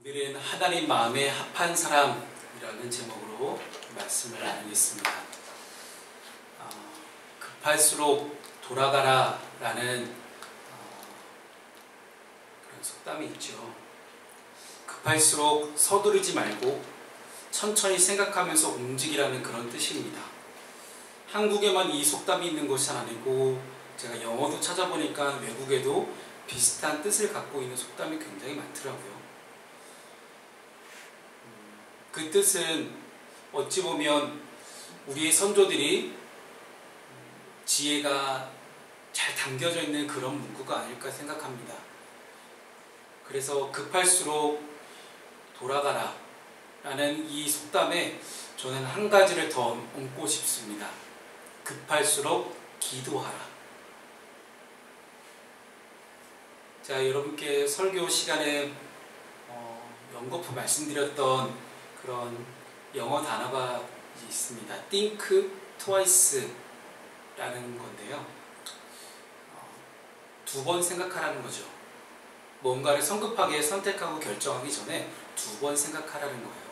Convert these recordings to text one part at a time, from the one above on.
오늘은 하나님 마음에 합한 사람이라는 제목으로 말씀을 나누겠습니다. 급할수록 돌아가라 라는 그런 속담이 있죠. 급할수록 서두르지 말고 천천히 생각하면서 움직이라는 그런 뜻입니다. 한국에만 이 속담이 있는 것이 아니고 제가 영어도 찾아보니까 외국에도 비슷한 뜻을 갖고 있는 속담이 굉장히 많더라고요. 그 뜻은 어찌 보면 우리의 선조들이 지혜가 잘 담겨져 있는 그런 문구가 아닐까 생각합니다. 그래서 급할수록 돌아가라 라는 이 속담에 저는 한 가지를 더 얹고 싶습니다. 급할수록 기도하라. 자, 여러분께 설교 시간에 연거푸 말씀드렸던 그런 영어 단어가 있습니다. think twice 라는 건데요. 두 번 생각하라는 거죠. 뭔가를 성급하게 선택하고 결정하기 전에 두 번 생각하라는 거예요.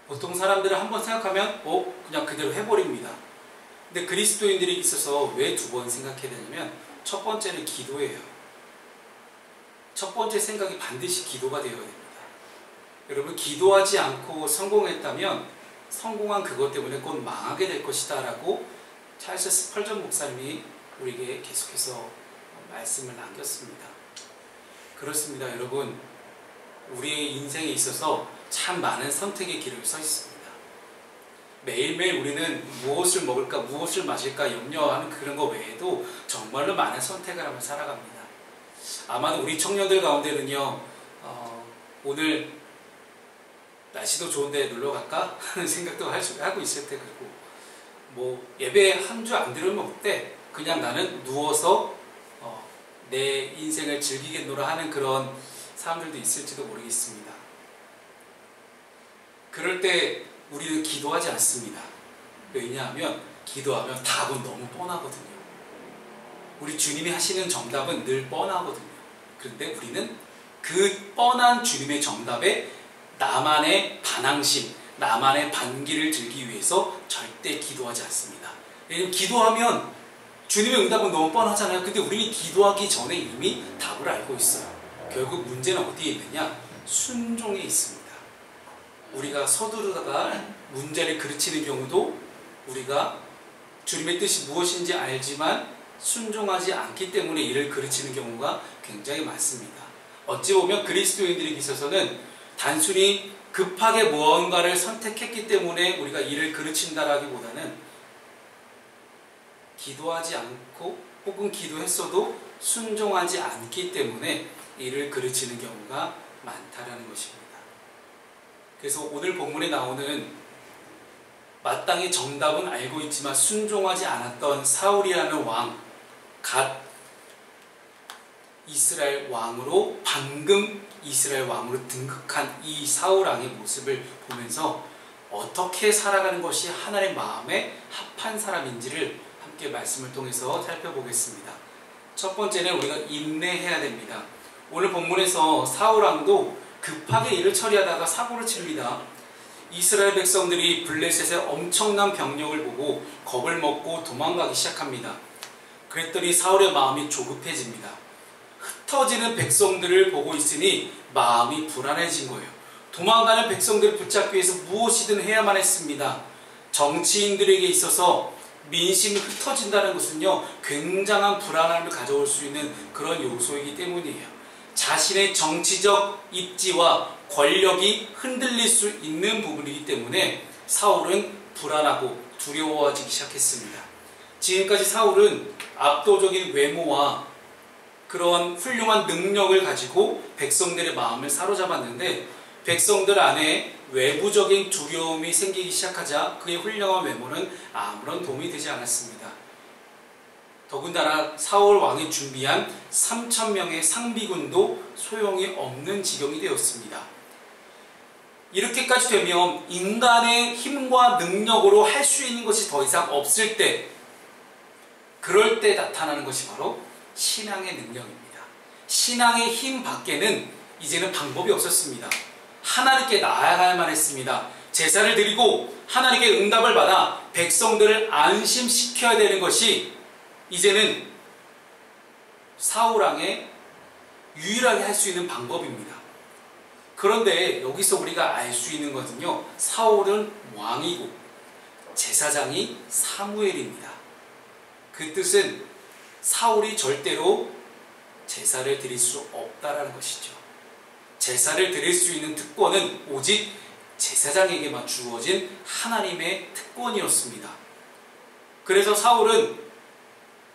보통 사람들은 한 번 생각하면 그냥 그대로 해버립니다. 근데 그리스도인들이 있어서 왜 두 번 생각해야 되냐면 첫 번째는 기도예요. 첫 번째 생각이 반드시 기도가 되어야 됩니다. 여러분, 기도하지 않고 성공했다면 성공한 그것 때문에 곧 망하게 될 것이다 라고 찰스 스펄전 목사님이 우리에게 계속해서 말씀을 남겼습니다. 그렇습니다. 여러분, 우리의 인생에 있어서 참 많은 선택의 길을 서 있습니다. 매일매일 우리는 무엇을 먹을까 무엇을 마실까 염려하는 그런 거 외에도 정말로 많은 선택을 하며 살아갑니다. 아마 우리 청년들 가운데는요, 오늘 날씨도 좋은데 놀러 갈까? 하는 생각도 하고 있을 테고, 예배 한 주 안 들으면 어때? 그냥 나는 누워서 내 인생을 즐기겠노라 하는 그런 사람들도 있을지도 모르겠습니다. 그럴 때 우리는 기도하지 않습니다. 왜냐하면 기도하면 답은 너무 뻔하거든요. 우리 주님이 하시는 정답은 늘 뻔하거든요. 그런데 우리는 그 뻔한 주님의 정답에 나만의 반항심, 나만의 반기를 들기 위해서 절대 기도하지 않습니다. 왜냐하면 기도하면 주님의 응답은 너무 뻔하잖아요. 근데 우리는 기도하기 전에 이미 답을 알고 있어요. 결국 문제는 어디에 있느냐? 순종에 있습니다. 우리가 서두르다가 문제를 그르치는 경우도 우리가 주님의 뜻이 무엇인지 알지만 순종하지 않기 때문에 이를 그르치는 경우가 굉장히 많습니다. 어찌 보면 그리스도인들에게 있어서는 단순히 급하게 무언가를 선택했기 때문에 우리가 이를 그르친다라기보다는 기도하지 않고 혹은 기도했어도 순종하지 않기 때문에 이를 그르치는 경우가 많다라는 것입니다. 그래서 오늘 본문에 나오는 마땅히 정답은 알고 있지만 순종하지 않았던 사울이라는 왕, 갓 이스라엘 왕으로 방금 이스라엘 왕으로 등극한 이 사울 왕의 모습을 보면서 어떻게 살아가는 것이 하나님의 마음에 합한 사람인지를 함께 말씀을 통해서 살펴보겠습니다. 첫 번째는 우리가 인내해야 됩니다. 오늘 본문에서 사울 왕도 급하게 일을 처리하다가 사고를 칩니다. 이스라엘 백성들이 블레셋의 엄청난 병력을 보고 겁을 먹고 도망가기 시작합니다. 그랬더니 사울의 마음이 조급해집니다. 흩어지는 백성들을 보고 있으니 마음이 불안해진 거예요. 도망가는 백성들을 붙잡기 위해서 무엇이든 해야만 했습니다. 정치인들에게 있어서 민심이 흩어진다는 것은요, 굉장한 불안함을 가져올 수 있는 그런 요소이기 때문이에요. 자신의 정치적 입지와 권력이 흔들릴 수 있는 부분이기 때문에 사울은 불안하고 두려워지기 시작했습니다. 지금까지 사울은 압도적인 외모와 그런 훌륭한 능력을 가지고 백성들의 마음을 사로잡았는데 백성들 안에 외부적인 두려움이 생기기 시작하자 그의 훌륭한 외모는 아무런 도움이 되지 않았습니다. 더군다나 사울 왕이 준비한 3,000명의 상비군도 소용이 없는 지경이 되었습니다. 이렇게까지 되면 인간의 힘과 능력으로 할 수 있는 것이 더 이상 없을 때, 그럴 때 나타나는 것이 바로 신앙의 능력입니다. 신앙의 힘 밖에는 이제는 방법이 없었습니다. 하나님께 나아가야만 했습니다. 제사를 드리고 하나님께 응답을 받아 백성들을 안심시켜야 되는 것이 이제는 사울왕의 유일하게 할 수 있는 방법입니다. 그런데 여기서 우리가 알 수 있는 것은요, 사울은 왕이고 제사장이 사무엘입니다. 그 뜻은 사울이 절대로 제사를 드릴 수 없다라는 것이죠. 제사를 드릴 수 있는 특권은 오직 제사장에게만 주어진 하나님의 특권이었습니다. 그래서 사울은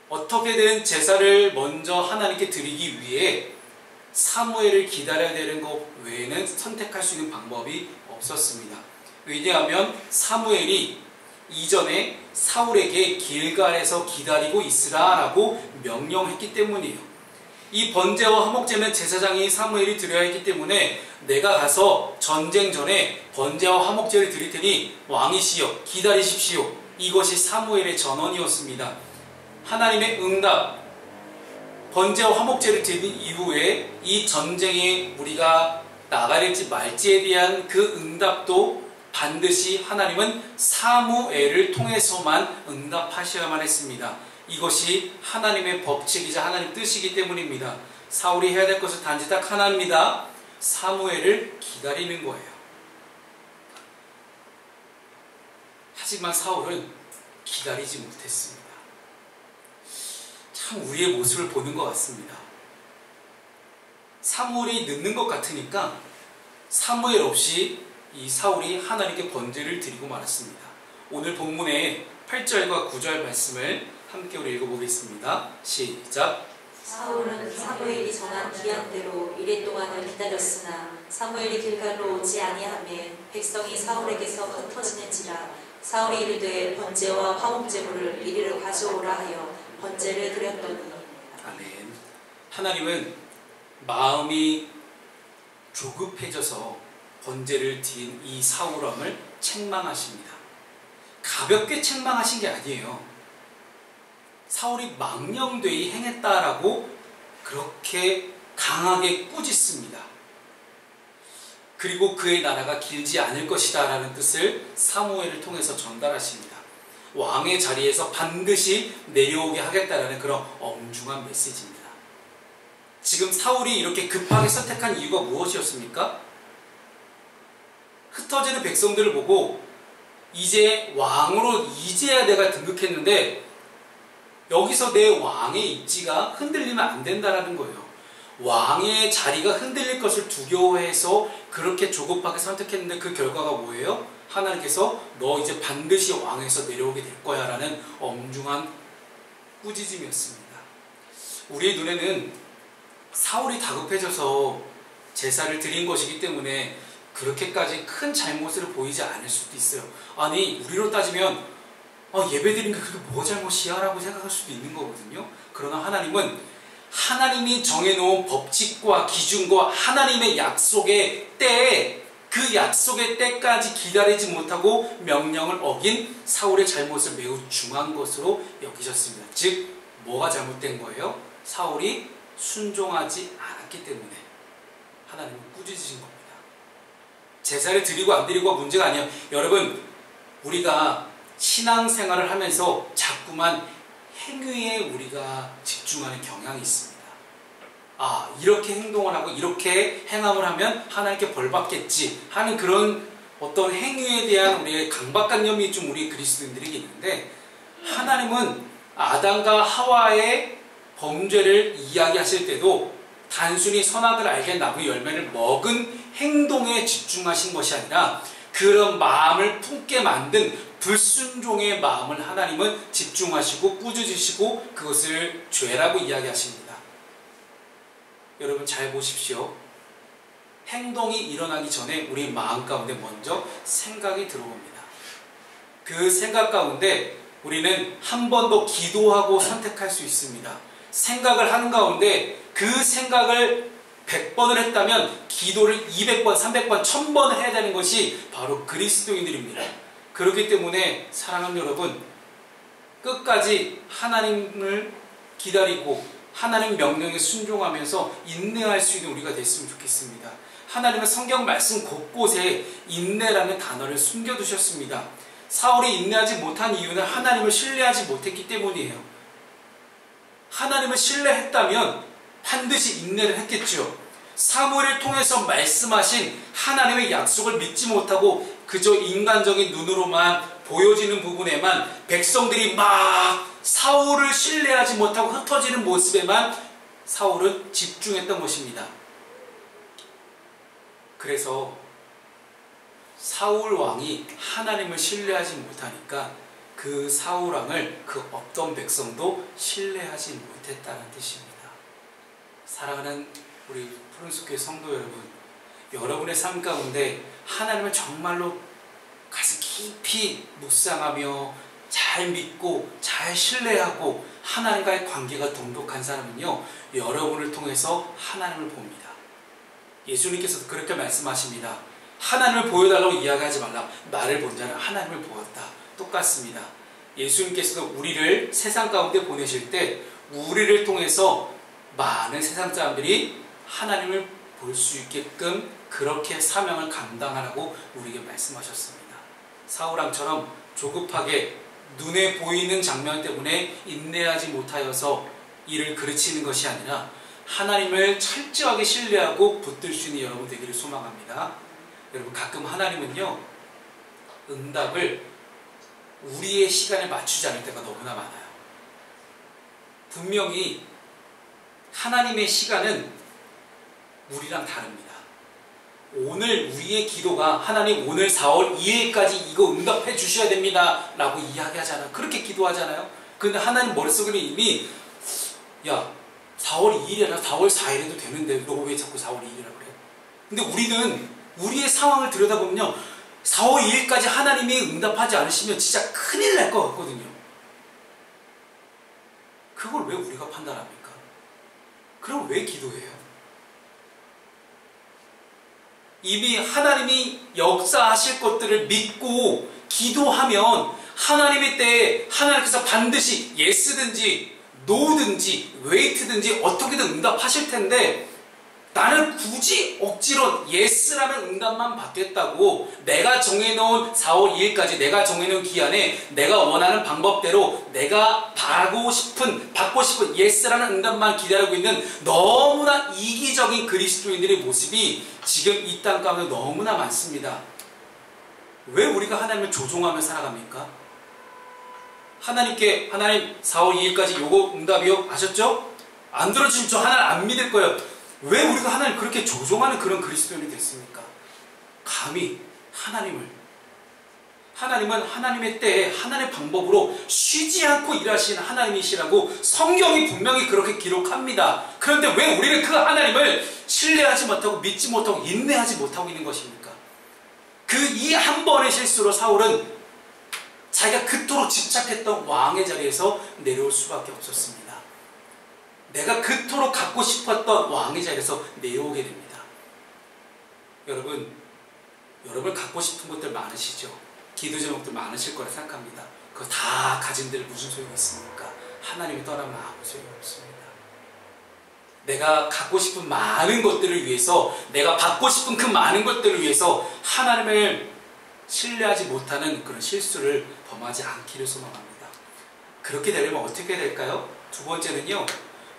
어떻게든 제사를 먼저 하나님께 드리기 위해 사무엘을 기다려야 되는 것 외에는 선택할 수 있는 방법이 없었습니다. 왜냐하면 사무엘이 이전에 사울에게 길갈에서 기다리고 있으라라고 명령했기 때문이에요. 이 번제와 화목제는 제사장이 사무엘이 드려야 했기 때문에 내가 가서 전쟁 전에 번제와 화목제를 드릴 테니 왕이시여 기다리십시오. 이것이 사무엘의 전언이었습니다. 하나님의 응답, 번제와 화목제를 드린 이후에 이 전쟁에 우리가 나가릴지 말지에 대한 그 응답도 반드시 하나님은 사무엘을 통해서만 응답하셔야만 했습니다. 이것이 하나님의 법칙이자 하나님 뜻이기 때문입니다. 사울이 해야 될 것은 단지 딱 하나입니다. 사무엘을 기다리는 거예요. 하지만 사울은 기다리지 못했습니다. 참 우리의 모습을 보는 것 같습니다. 사무엘이 늦는 것 같으니까 사무엘 없이 이 사울이 하나님께 번제를 드리고 말았습니다. 오늘 본문의 8절과 9절 말씀을 함께 우리 읽어보겠습니다. 시작. 사울은 사무엘이 정한 기한대로 이래 동안을 기다렸으나 사무엘이 길갈로 오지 아니하매 백성이 사울에게서 흩어지는지라 사울이 이르되 번제와 화목제물을 이리로 가져오라 하여 번제를 드렸더니. 아멘. 하나님은 마음이 조급해져서 번제를 드린 이 사울왕을 책망하십니다. 가볍게 책망하신 게 아니에요. 사울이 망령되이 행했다라고 그렇게 강하게 꾸짖습니다. 그리고 그의 나라가 길지 않을 것이다 라는 뜻을 사무엘을 통해서 전달하십니다. 왕의 자리에서 반드시 내려오게 하겠다라는 그런 엄중한 메시지입니다. 지금 사울이 이렇게 급하게 선택한 이유가 무엇이었습니까? 흩어지는 백성들을 보고 이제 왕으로 이제야 내가 등극했는데 여기서 내 왕의 입지가 흔들리면 안 된다라는 거예요. 왕의 자리가 흔들릴 것을 두려워해서 그렇게 조급하게 선택했는데 그 결과가 뭐예요? 하나님께서 너 이제 반드시 왕에서 내려오게 될 거야 라는 엄중한 꾸짖음이었습니다. 우리의 눈에는 사울이 다급해져서 제사를 드린 것이기 때문에 그렇게까지 큰 잘못을 보이지 않을 수도 있어요. 아니 우리로 따지면 예배드린 게 그게 뭐 잘못이야? 라고 생각할 수도 있는 거거든요. 그러나 하나님은 하나님이 정해놓은 법칙과 기준과 하나님의 약속의 때에 그 약속의 때까지 기다리지 못하고 명령을 어긴 사울의 잘못을 매우 중한 것으로 여기셨습니다. 즉 뭐가 잘못된 거예요? 사울이 순종하지 않았기 때문에 하나님은 꾸짖으신 겁니다. 제사를 드리고 안 드리고가 문제가 아니에요. 여러분 우리가 신앙생활을 하면서 자꾸만 행위에 우리가 집중하는 경향이 있습니다. 이렇게 행동을 하고 이렇게 행함을 하면 하나님께 벌 받겠지 하는 그런 어떤 행위에 대한 우리의 강박관념이 좀 우리 그리스도인들에게 있는데, 하나님은 아담과 하와의 범죄를 이야기하실 때도 단순히 선악을 알게 나무 열매를 먹은 행동에 집중하신 것이 아니라 그런 마음을 품게 만든 불순종의 마음을 하나님은 집중하시고 꾸짖으시고 그것을 죄라고 이야기하십니다. 여러분 잘 보십시오. 행동이 일어나기 전에 우리 마음 가운데 먼저 생각이 들어옵니다. 그 생각 가운데 우리는 한 번 더 기도하고 선택할 수 있습니다. 생각을 하는 가운데 그 생각을 100번을 했다면 기도를 200번, 300번, 1000번을 해야 되는 것이 바로 그리스도인들입니다. 그렇기 때문에 사랑하는 여러분, 끝까지 하나님을 기다리고 하나님 명령에 순종하면서 인내할 수 있는 우리가 됐으면 좋겠습니다. 하나님은 성경 말씀 곳곳에 인내라는 단어를 숨겨두셨습니다. 사울이 인내하지 못한 이유는 하나님을 신뢰하지 못했기 때문이에요. 하나님을 신뢰했다면 반드시 인내를 했겠죠. 사무엘을 통해서 말씀하신 하나님의 약속을 믿지 못하고 그저 인간적인 눈으로만 보여지는 부분에만 백성들이 막 사울을 신뢰하지 못하고 흩어지는 모습에만 사울은 집중했던 것입니다. 그래서 사울 왕이 하나님을 신뢰하지 못하니까 그 사울 왕을 그 어떤 백성도 신뢰하지 못했다는 뜻입니다. 사랑하는 우리 푸른숲교회 성도 여러분, 여러분의 삶 가운데 하나님을 정말로 가슴 깊이 묵상하며 잘 믿고 잘 신뢰하고 하나님과의 관계가 돈독한 사람은요, 여러분을 통해서 하나님을 봅니다. 예수님께서도 그렇게 말씀하십니다. 하나님을 보여달라고 이야기하지 말라. 나를 본 자는 하나님을 보았다. 똑같습니다. 예수님께서도 우리를 세상 가운데 보내실 때 우리를 통해서 많은 세상 사람들이 하나님을 볼 수 있게끔 그렇게 사명을 감당하라고 우리에게 말씀하셨습니다. 사울왕처럼 조급하게 눈에 보이는 장면 때문에 인내하지 못하여서 이를 그르치는 것이 아니라 하나님을 철저하게 신뢰하고 붙들 수 있는 여러분 되기를 소망합니다. 여러분, 가끔 하나님은요, 응답을 우리의 시간에 맞추지 않을 때가 너무나 많아요. 분명히 하나님의 시간은 우리랑 다릅니다. 오늘 우리의 기도가 하나님 오늘 4월 2일까지 이거 응답해 주셔야 됩니다 라고 이야기하잖아요. 그렇게 기도하잖아요. 근데 하나님 머릿속에는 이미 야 4월 2일이 아니라 4월 4일에도 되는데 너 왜 자꾸 4월 2일이라고 그래? 근데 우리는 우리의 상황을 들여다보면요, 4월 2일까지 하나님이 응답하지 않으시면 진짜 큰일 날 것 같거든요. 그걸 왜 우리가 판단합니까? 그럼 왜 기도해요? 이미 하나님이 역사하실 것들을 믿고 기도하면 하나님의 때에 하나님께서 반드시 예스든지 노든지 웨이트든지 어떻게든 응답하실 텐데, 나는 굳이 억지로 예스라는 응답만 받겠다고 내가 정해놓은 4월 2일까지 내가 정해놓은 기한에 내가 원하는 방법대로 내가 받고 싶은 예스라는 응답만 기다리고 있는 너무나 이기적인 그리스도인들의 모습이 지금 이 땅 가운데 너무나 많습니다. 왜 우리가 하나님을 조종하며 살아갑니까? 하나님께 하나님 4월 2일까지 요거 응답이요 하셨죠? 안 들어주시면 저 하나님 안 믿을 거예요. 왜 우리가 하나님 그렇게 조종하는 그런 그리스도인이 됐습니까? 감히 하나님은 하나님의 때에 하나님의 방법으로 쉬지 않고 일하시는 하나님이시라고 성경이 분명히 그렇게 기록합니다. 그런데 왜 우리는 그 하나님을 신뢰하지 못하고 믿지 못하고 인내하지 못하고 있는 것입니까? 그 이 한 번의 실수로 사울은 자기가 그토록 집착했던 왕의 자리에서 내려올 수밖에 없었습니다. 내가 그토록 갖고 싶었던 왕의 자리에서 내려오게 됩니다. 여러분 갖고 싶은 것들 많으시죠? 기도 제목들 많으실 거라 생각합니다. 그거 다 가진 데를 무슨 소용이 있습니까? 하나님이 떠나면 아무 소용이 없습니다. 내가 갖고 싶은 많은 것들을 위해서, 내가 받고 싶은 그 많은 것들을 위해서 하나님을 신뢰하지 못하는 그런 실수를 범하지 않기를 소망합니다. 그렇게 되려면 어떻게 될까요? 두 번째는요,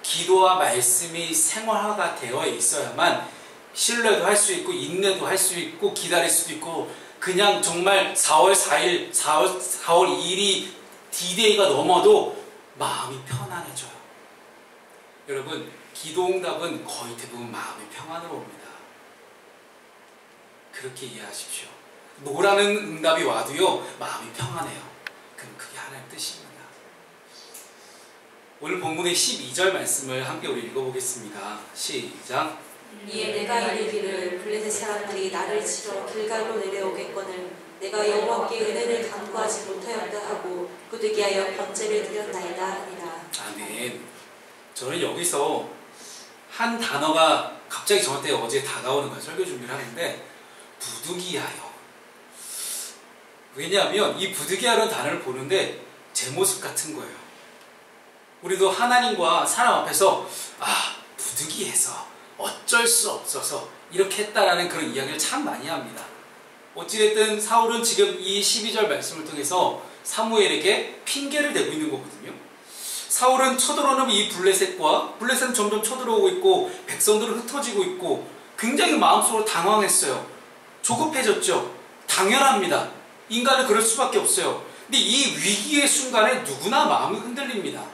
기도와 말씀이 생활화가 되어 있어야만 신뢰도 할 수 있고 인내도 할 수 있고 기다릴 수도 있고, 그냥 정말 4월 2일이 D-Day가 넘어도 마음이 편안해져요. 여러분, 기도응답은 거의 대부분 마음의 평안으로 옵니다. 그렇게 이해하십시오. 노라는 응답이 와도요, 마음이 평안해요. 그럼 그게 하나님의 뜻입니다. 오늘 본문의 12절 말씀을 함께 우리 읽어보겠습니다. 시작. 이에 내가 이르기를 블레셋 사람들이 나를 치러 길갈로 내려오겠거늘 내가 여호와께 은혜를 간구하지 못하였다 하고 부득이하여 번제를 드렸나이다 하니라. 아멘. 저는 여기서 한 단어가 갑자기 저한테 어제 다가오는 거예요. 설교 준비를 하는데, 부득이하여. 왜냐하면 이 부득이하라는 단어를 보는데 제 모습 같은 거예요. 우리도 하나님과 사람 앞에서 부득이해서 어쩔 수 없어서 이렇게 했다라는 그런 이야기를 참 많이 합니다. 어찌됐든 사울은 지금 이 12절 말씀을 통해서 사무엘에게 핑계를 대고 있는 거거든요. 사울은 쳐들어오는 이 블레셋은 점점 쳐들어오고 있고 백성들은 흩어지고 있고 굉장히 마음속으로 당황했어요. 조급해졌죠. 당연합니다. 인간은 그럴 수밖에 없어요. 근데 이 위기의 순간에 누구나 마음이 흔들립니다.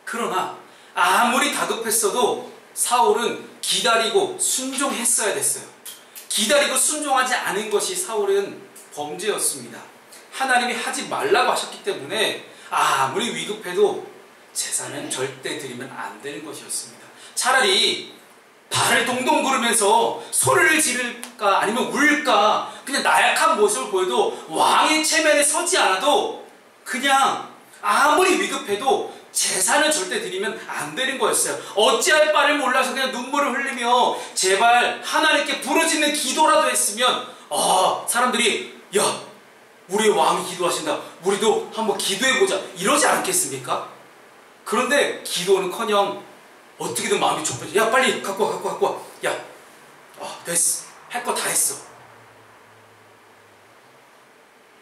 그러나 아무리 다급했어도 사울은 기다리고 순종했어야 됐어요. 기다리고 순종하지 않은 것이 사울은 범죄였습니다. 하나님이 하지 말라고 하셨기 때문에 아무리 위급해도 제사는 절대 드리면 안 되는 것이었습니다. 차라리 발을 동동 구르면서 소리를 지를까 아니면 울까 그냥 나약한 모습을 보여도 왕의 체면에 서지 않아도 그냥 아무리 위급해도 제사는 절대 드리면 안 되는 거였어요. 어찌할 바를 몰라서 그냥 눈물을 흘리며 제발 하나님께 부르짖는 기도라도 했으면 사람들이 야 우리 왕이 기도하신다 우리도 한번 기도해보자 이러지 않겠습니까? 그런데 기도는커녕 어떻게든 마음이 좁혀져. 야 빨리 갖고 와 야 됐어 할 거 다 했어.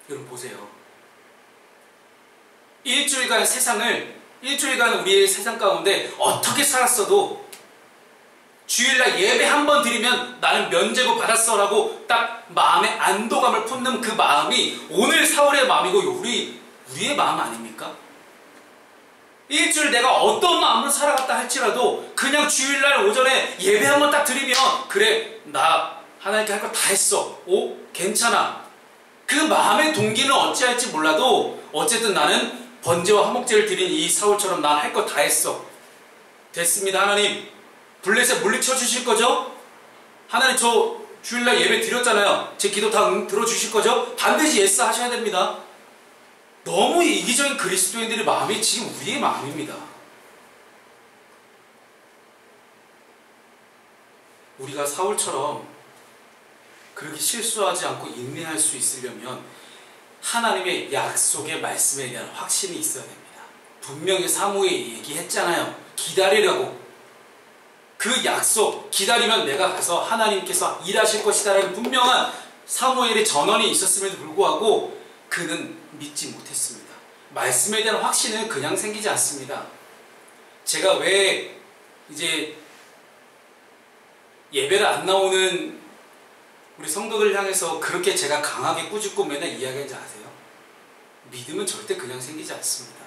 여러분 보세요. 일주일간 우리의 세상 가운데 어떻게 살았어도 주일날 예배 한 번 드리면 나는 면제부 받았어 라고 딱 마음에 안도감을 품는 그 마음이 오늘 사울의 마음이고 우리의 마음 아닙니까? 일주일 내가 어떤 마음으로 살아갔다 할지라도 그냥 주일날 오전에 예배 한 번 딱 드리면 그래 나 하나님께 할 거 다 했어. 괜찮아. 그 마음의 동기는 어찌할지 몰라도 어쨌든 나는 번제와 화목제를 드린 이 사울처럼 난 할 거 다 했어. 됐습니다. 하나님 블레셋 물리쳐 주실 거죠? 하나님 저 주일날 예배 드렸잖아요. 제 기도 다 들어주실 거죠? 반드시 예스 하셔야 됩니다. 너무 이기적인 그리스도인들의 마음이 지금 우리의 마음입니다. 우리가 사울처럼 그렇게 실수하지 않고 인내할 수 있으려면 하나님의 약속의 말씀에 대한 확신이 있어야 됩니다. 분명히 사무엘이 얘기했잖아요. 기다리라고. 그 약속 기다리면 내가 가서 하나님께서 일하실 것이다 라는 분명한 사무엘의 전언이 있었음에도 불구하고 그는 믿지 못했습니다. 말씀에 대한 확신은 그냥 생기지 않습니다. 제가 왜 이제 예배를 안 나오는 우리 성도들 향해서 그렇게 제가 강하게 꾸짖고 맨날 이야기하는지 아세요? 믿음은 절대 그냥 생기지 않습니다.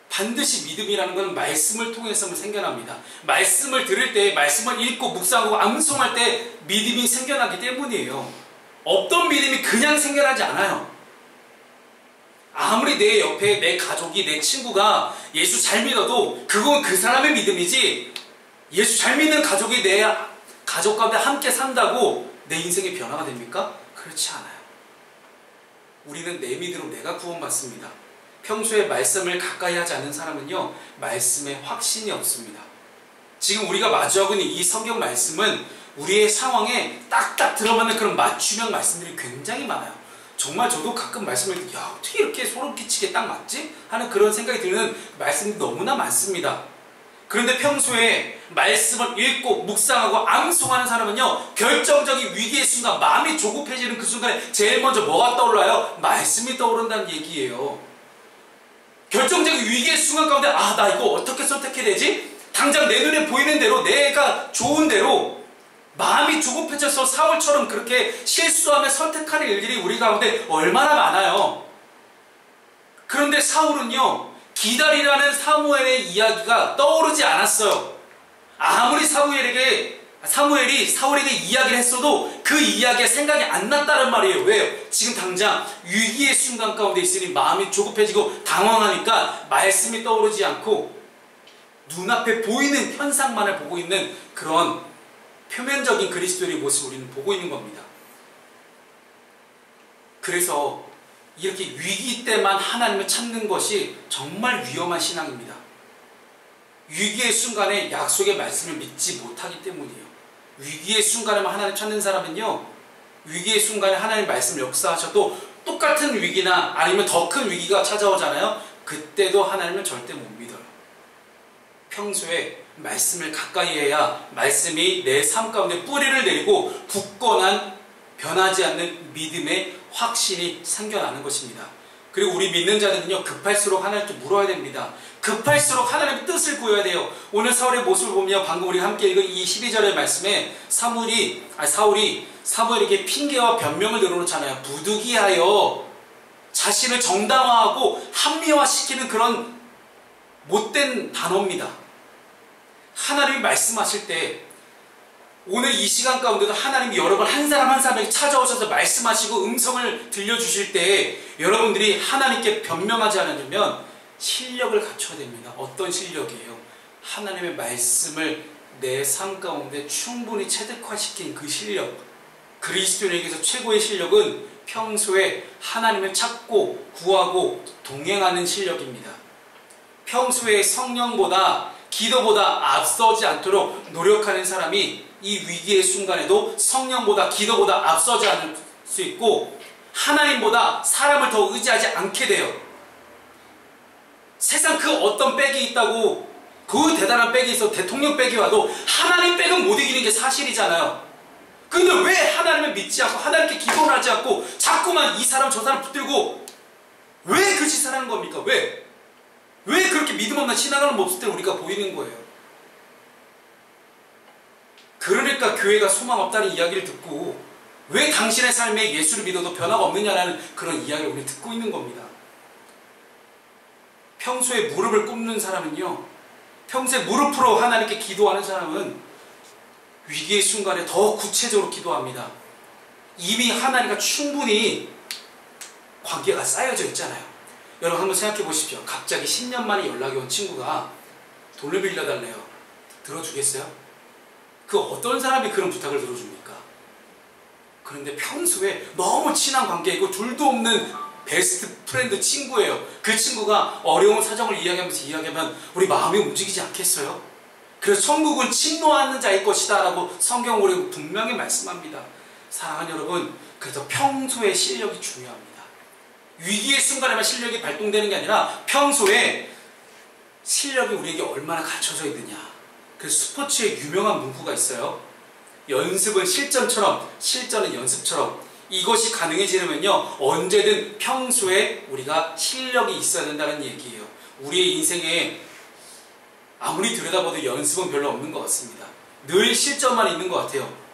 반드시 믿음이라는 것은 말씀을 통해서만 생겨납니다. 말씀을 들을 때, 말씀을 읽고 묵상하고 암송할 때 믿음이 생겨나기 때문이에요. 없던 믿음이 그냥 생겨나지 않아요. 아무리 내 옆에 내 가족이, 내 친구가 예수 잘 믿어도 그건 그 사람의 믿음이지 예수 잘 믿는 가족이 내 가족 가운데 함께 산다고 내 인생의 변화가 됩니까? 그렇지 않아요. 우리는 내 믿음으로 내가 구원받습니다. 평소에 말씀을 가까이 하지 않는 사람은요, 말씀에 확신이 없습니다. 지금 우리가 마주하고 있는 이 성경 말씀은 우리의 상황에 딱딱 들어맞는 그런 맞춤형 말씀들이 굉장히 많아요. 정말 저도 가끔 말씀을 야 어떻게 이렇게 소름 끼치게 딱 맞지? 하는 그런 생각이 드는 말씀이 너무나 많습니다. 그런데 평소에 말씀을 읽고 묵상하고 암송하는 사람은요, 결정적인 위기의 순간, 마음이 조급해지는 그 순간에 제일 먼저 뭐가 떠올라요? 말씀이 떠오른다는 얘기예요. 결정적인 위기의 순간 가운데 나 이거 어떻게 선택해야 되지? 당장 내 눈에 보이는 대로 내가 좋은 대로 마음이 조급해져서 사울처럼 그렇게 실수하며 선택하는 일들이 우리 가운데 얼마나 많아요. 그런데 사울은요, 기다리라는 사무엘의 이야기가 떠오르지 않았어요. 아무리 사무엘이 사울에게 이야기를 했어도 그 이야기가 생각이 안 났다는 말이에요. 왜요? 지금 당장 위기의 순간 가운데 있으니 마음이 조급해지고 당황하니까 말씀이 떠오르지 않고 눈앞에 보이는 현상만을 보고 있는 그런 표면적인 그리스도의 모습을 우리는 보고 있는 겁니다. 그래서 이렇게 위기 때만 하나님을 찾는 것이 정말 위험한 신앙입니다. 위기의 순간에 약속의 말씀을 믿지 못하기 때문이에요. 위기의 순간에만 하나님 찾는 사람은요, 위기의 순간에 하나님 말씀을 역사하셔도 똑같은 위기나 아니면 더 큰 위기가 찾아오잖아요. 그때도 하나님은 절대 못 믿어요. 평소에 말씀을 가까이 해야 말씀이 내 삶 가운데 뿌리를 내리고 굳건한 변하지 않는 믿음의 확신이 생겨나는 것입니다. 그리고 우리 믿는 자들은요, 급할수록 하나님께 물어야 됩니다. 급할수록 하나님의 뜻을 구해야 돼요. 오늘 사울의 모습을 보면 방금 우리 함께 읽은 이 12절의 말씀에 사울이 사무엘에게 핑계와 변명을 늘어놓잖아요. 부득이하여 자신을 정당화하고 합리화시키는 그런 못된 단어입니다. 하나님이 말씀하실 때 오늘 이 시간 가운데도 하나님이 여러분 한 사람 한 사람에게 찾아오셔서 말씀하시고 음성을 들려주실 때 여러분들이 하나님께 변명하지 않으면 실력을 갖춰야 됩니다. 어떤 실력이에요? 하나님의 말씀을 내 삶 가운데 충분히 체득화시킨 그 실력. 그리스도인에게서 최고의 실력은 평소에 하나님을 찾고 구하고 동행하는 실력입니다. 평소에 성령보다 기도보다 앞서지 않도록 노력하는 사람이 이 위기의 순간에도 성령보다 기도보다 앞서지 않을 수 있고 하나님보다 사람을 더 의지하지 않게 돼요. 세상 그 어떤 백이 있다고 그 대단한 백이 있어 대통령 백이 와도 하나님 백은 못 이기는 게 사실이잖아요. 근데 왜 하나님을 믿지 않고 하나님께 기도를 하지 않고 자꾸만 이 사람 저 사람 붙들고 왜 그 짓을 하는 겁니까? 왜 그렇게 믿음 없는 신앙하는 모습들을 우리가 보이는 거예요? 그러니까 교회가 소망 없다는 이야기를 듣고 왜 당신의 삶에 예수를 믿어도 변화가 없느냐라는 그런 이야기를 우리 듣고 있는 겁니다. 평소에 무릎을 꿇는 사람은요, 평소에 무릎으로 하나님께 기도하는 사람은 위기의 순간에 더 구체적으로 기도합니다. 이미 하나님과 충분히 관계가 쌓여져 있잖아요. 여러분 한번 생각해 보십시오. 갑자기 10년 만에 연락이 온 친구가 돈을 빌려달래요. 들어주겠어요? 그 어떤 사람이 그런 부탁을 들어줍니까? 그런데 평소에 너무 친한 관계이고 둘도 없는 베스트 프렌드 친구예요. 그 친구가 어려운 사정을 이야기하면 우리 마음이 움직이지 않겠어요? 그래서 천국은 침노하는 자일 것이다 라고 성경 우리 분명히 말씀합니다. 사랑하는 여러분, 그래서 평소에 실력이 중요합니다. 위기의 순간에만 실력이 발동되는 게 아니라 평소에 실력이 우리에게 얼마나 갖춰져 있느냐. 그래서 스포츠에 유명한 문구가 있어요. 연습은 실전처럼, 실전은 연습처럼. 이것이 가능해지려면요, 언제든 평소에 우리가 실력이 있어야 된다는 얘기예요. 우리의 인생에 아무리 들여다봐도 연습은 별로 없는 것 같습니다. 늘 실전만 있는 것 같아요.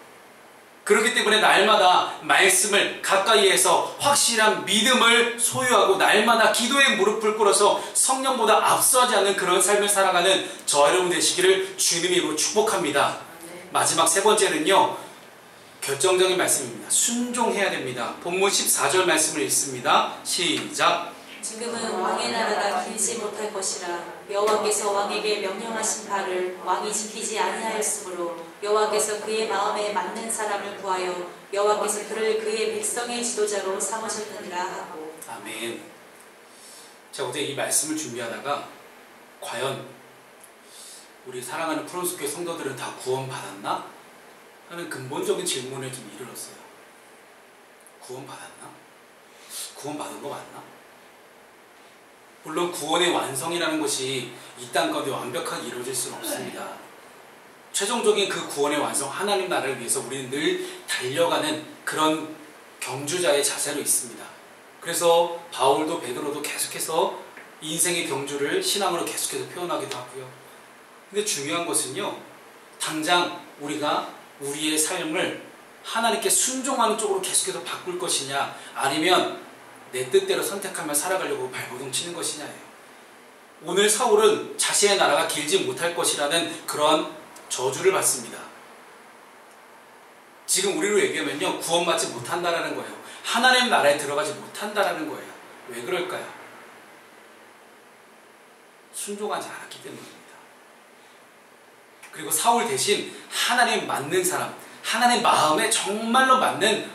그렇기 때문에 날마다 말씀을 가까이 해서 확실한 믿음을 소유하고 날마다 기도의 무릎을 꿇어서 성령보다 앞서지 않는 그런 삶을 살아가는 저와 여러분 되시기를 주님의 이름으로 축복합니다. 마지막 세 번째는요, 결정적인 말씀입니다. 순종해야 됩니다. 본문 14절 말씀을 읽습니다. 시작. 지금은 왕의 나라가 길지 못할 것이라 여호와께서 왕에게 명령하신 바를 왕이 지키지 아니하였으므로 여호와께서 그의 마음에 맞는 사람을 구하여 여호와께서 그를 그의 백성의 지도자로 삼으셨느니라 하고. 아멘. 제가 어제 이 말씀을 준비하다가 과연 우리 사랑하는 프론스교회 성도들은 다 구원받았나? 하는 근본적인 질문에 좀 이르렀어요. 구원받았나? 구원받은 거 맞나? 물론 구원의 완성이라는 것이 이 땅 가운데 완벽하게 이루어질 수는 없습니다. 최종적인 그 구원의 완성, 하나님 나라를 위해서 우리는 늘 달려가는 그런 경주자의 자세로 있습니다. 그래서 바울도 베드로도 계속해서 인생의 경주를 신앙으로 계속해서 표현하기도 하고요. 근데 중요한 것은요, 당장 우리가 우리의 삶을 하나님께 순종하는 쪽으로 계속해서 바꿀 것이냐, 아니면 내 뜻대로 선택하며 살아가려고 발버둥 치는 것이냐예요. 오늘 사울은 자신의 나라가 길지 못할 것이라는 그런 저주를 받습니다. 지금 우리로 얘기하면요, 구원받지 못한다라는 거예요. 하나님 나라에 들어가지 못한다라는 거예요. 왜 그럴까요? 순종하지 않았기 때문입니다. 그리고 사울 대신 하나님 맞는 사람, 하나님 마음에 정말로 맞는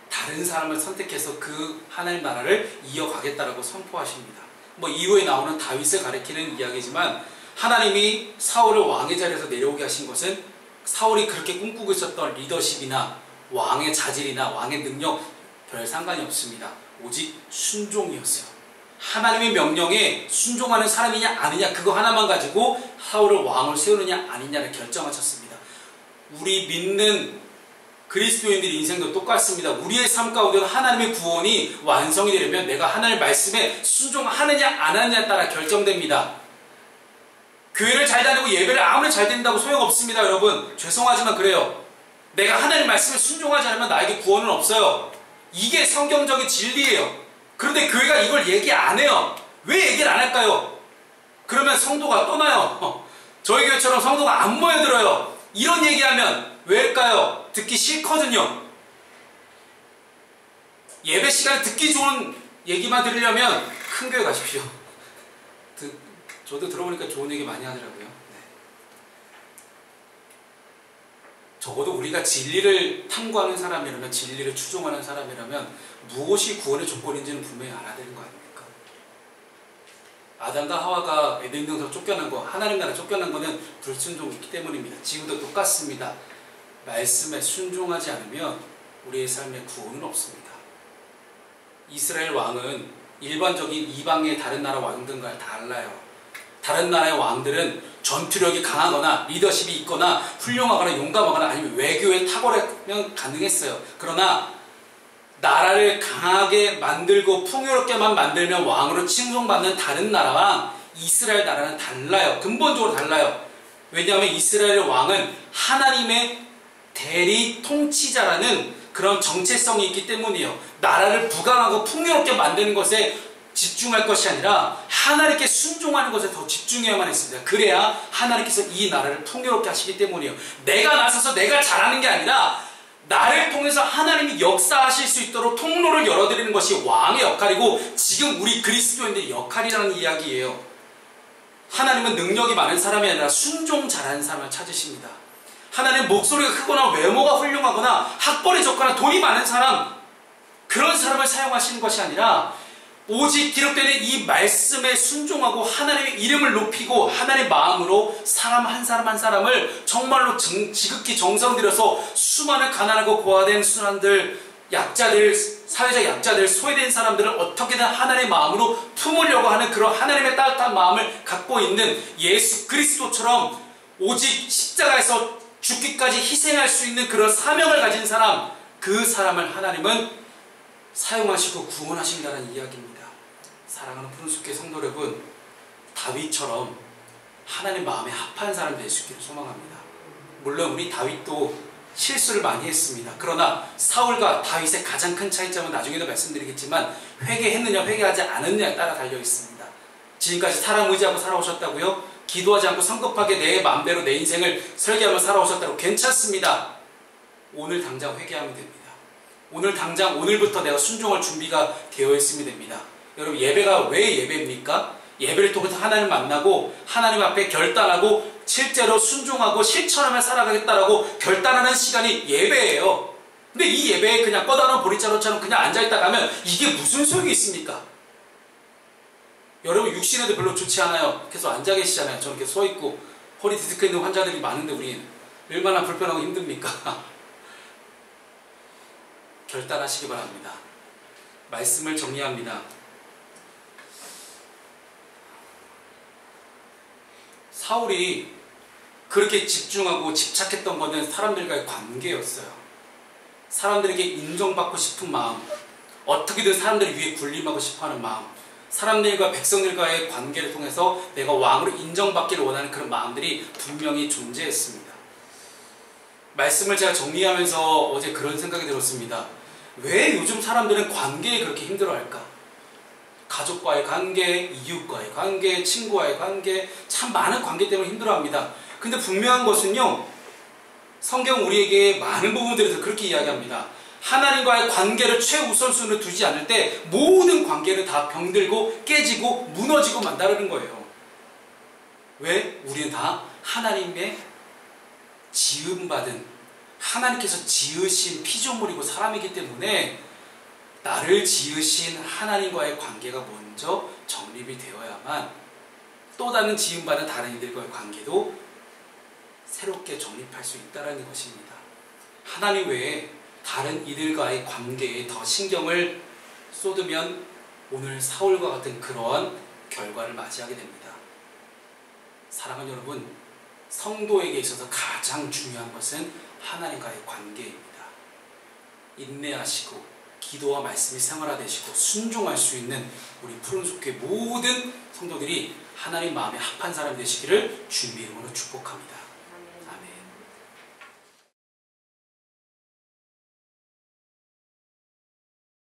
다른 사람을 선택해서 그 하나님 나라를 이어가겠다라고 선포하십니다. 뭐 이후에 나오는 다윗을 가리키는 이야기지만 하나님이 사울을 왕의 자리에서 내려오게 하신 것은 사울이 그렇게 꿈꾸고 있었던 리더십이나 왕의 자질이나 왕의 능력 별 상관이 없습니다. 오직 순종이었어요. 하나님의 명령에 순종하는 사람이냐 아니냐 그거 하나만 가지고 사울을 왕으로 세우느냐 아니냐를 결정하셨습니다. 우리 믿는 그리스도인들의 인생도 똑같습니다. 우리의 삶 가운데도 하나님의 구원이 완성이 되려면 내가 하나님의 말씀에 순종하느냐 안 하느냐에 따라 결정됩니다. 교회를 잘 다니고 예배를 아무리 잘 드린다고 소용없습니다. 여러분 죄송하지만 그래요. 내가 하나님의 말씀에 순종하지 않으면 나에게 구원은 없어요. 이게 성경적인 진리예요. 그런데 교회가 이걸 얘기 안 해요. 왜 얘기를 안 할까요? 그러면 성도가 떠나요. 저희 교회처럼 성도가 안 모여들어요. 이런 얘기하면 왜일까요? 듣기 싫거든요. 예배 시간에 듣기 좋은 얘기만 들으려면 큰 교회 가십시오. 저도 들어보니까 좋은 얘기 많이 하더라고요. 네. 적어도 우리가 진리를 탐구하는 사람이라면, 진리를 추종하는 사람이라면 무엇이 구원의 조건인지는 분명히 알아야 되는 거 아닙니까? 아담과 하와가 에덴 동산에서 쫓겨난 거, 하나님 나라 쫓겨난 거는 불순종이기 때문입니다. 지금도 똑같습니다. 말씀에 순종하지 않으면 우리의 삶에 구원은 없습니다. 이스라엘 왕은 일반적인 이방의 다른 나라 왕들과 달라요. 다른 나라의 왕들은 전투력이 강하거나 리더십이 있거나 훌륭하거나 용감하거나 아니면 외교에 탁월하면 가능했어요. 그러나 나라를 강하게 만들고 풍요롭게만 만들면 왕으로 칭송받는 다른 나라와 이스라엘 나라는 달라요. 근본적으로 달라요. 왜냐하면 이스라엘 왕은 하나님의 대리 통치자라는 그런 정체성이 있기 때문이에요. 나라를 부강하고 풍요롭게 만드는 것에 집중할 것이 아니라 하나님께 순종하는 것에 더 집중해야만 했습니다. 그래야 하나님께서 이 나라를 풍요롭게 하시기 때문이에요. 내가 나서서 내가 잘하는 게 아니라 나를 통해서 하나님이 역사하실 수 있도록 통로를 열어드리는 것이 왕의 역할이고 지금 우리 그리스도인들의 역할이라는 이야기예요. 하나님은 능력이 많은 사람이 아니라 순종 잘하는 사람을 찾으십니다. 하나님은 목소리가 크거나 외모가 훌륭하거나 학벌이 좋거나 돈이 많은 사람, 그런 사람을 사용하시는 것이 아니라 오직 기록되는 이 말씀에 순종하고 하나님의 이름을 높이고 하나님의 마음으로 사람 한 사람 한 사람을 정말로 지극히 정성 들여서 수많은 가난하고 고아된 순환들, 약자들, 사회적 약자들, 소외된 사람들을 어떻게든 하나님의 마음으로 품으려고 하는 그런 하나님의 따뜻한 마음을 갖고 있는 예수 그리스도처럼 오직 십자가에서 죽기까지 희생할 수 있는 그런 사명을 가진 사람, 그 사람을 하나님은 사용하시고 구원하신다는 이야기입니다. 사랑하는 푸른숲교회 성도 여러분, 다윗처럼 하나님 마음에 합한 사람 될 수 있기를 소망합니다. 물론 우리 다윗도 실수를 많이 했습니다. 그러나 사울과 다윗의 가장 큰 차이점은 나중에도 말씀드리겠지만 회개했느냐 회개하지 않았느냐에 따라 달려 있습니다. 지금까지 사람 의지하고 살아오셨다고요? 기도하지 않고 성급하게 내 마음대로 내 인생을 설계하며 살아오셨다고 괜찮습니다. 오늘 당장 회개하면 됩니다. 오늘 당장 오늘부터 내가 순종할 준비가 되어 있으면 됩니다. 여러분 예배가 왜 예배입니까? 예배를 통해서 하나님을 만나고 하나님 앞에 결단하고 실제로 순종하고 실천하며 살아가겠다라고 결단하는 시간이 예배예요. 근데 이 예배에 그냥 꺼다놓은 보리자루처럼 그냥 앉아있다가 하면 이게 무슨 소용이 있습니까? 여러분 육신에도 별로 좋지 않아요. 계속 앉아 계시잖아요. 저는 이렇게 서있고 허리 디스크 있는 환자들이 많은데 우리는 얼마나 불편하고 힘듭니까? 결단하시기 바랍니다. 말씀을 정리합니다. 사울이 그렇게 집중하고 집착했던 것은 사람들과의 관계였어요. 사람들에게 인정받고 싶은 마음, 어떻게든 사람들 위에 군림하고 싶어하는 마음, 사람들과 백성들과의 관계를 통해서 내가 왕으로 인정받기를 원하는 그런 마음들이 분명히 존재했습니다. 말씀을 제가 정리하면서 어제 그런 생각이 들었습니다. 왜 요즘 사람들은 관계에 그렇게 힘들어할까? 가족과의 관계, 이웃과의 관계, 친구와의 관계, 참 많은 관계 때문에 힘들어합니다. 근데 분명한 것은요, 성경 우리에게 많은 부분들에서 그렇게 이야기합니다. 하나님과의 관계를 최우선순위로 두지 않을 때 모든 관계는 다 병들고 깨지고 무너지고 만다라는 거예요. 왜? 우리는 다 하나님의 지음받은, 하나님께서 지으신 피조물이고 사람이기 때문에 나를 지으신 하나님과의 관계가 먼저 정립이 되어야만 또 다른 지음받은 다른 이들과의 관계도 새롭게 정립할 수 있다는 것입니다. 하나님 외에 다른 이들과의 관계에 더 신경을 쏟으면 오늘 사울과 같은 그러한 결과를 맞이하게 됩니다. 사랑하는 여러분, 성도에게 있어서 가장 중요한 것은 하나님과의 관계입니다. 인내하시고 기도와 말씀이 생활화되시고 순종할 수 있는 우리 푸른숲교회 모든 성도들이 하나님 마음에 합한 사람 되시기를 주님의 이름으로 축복합니다.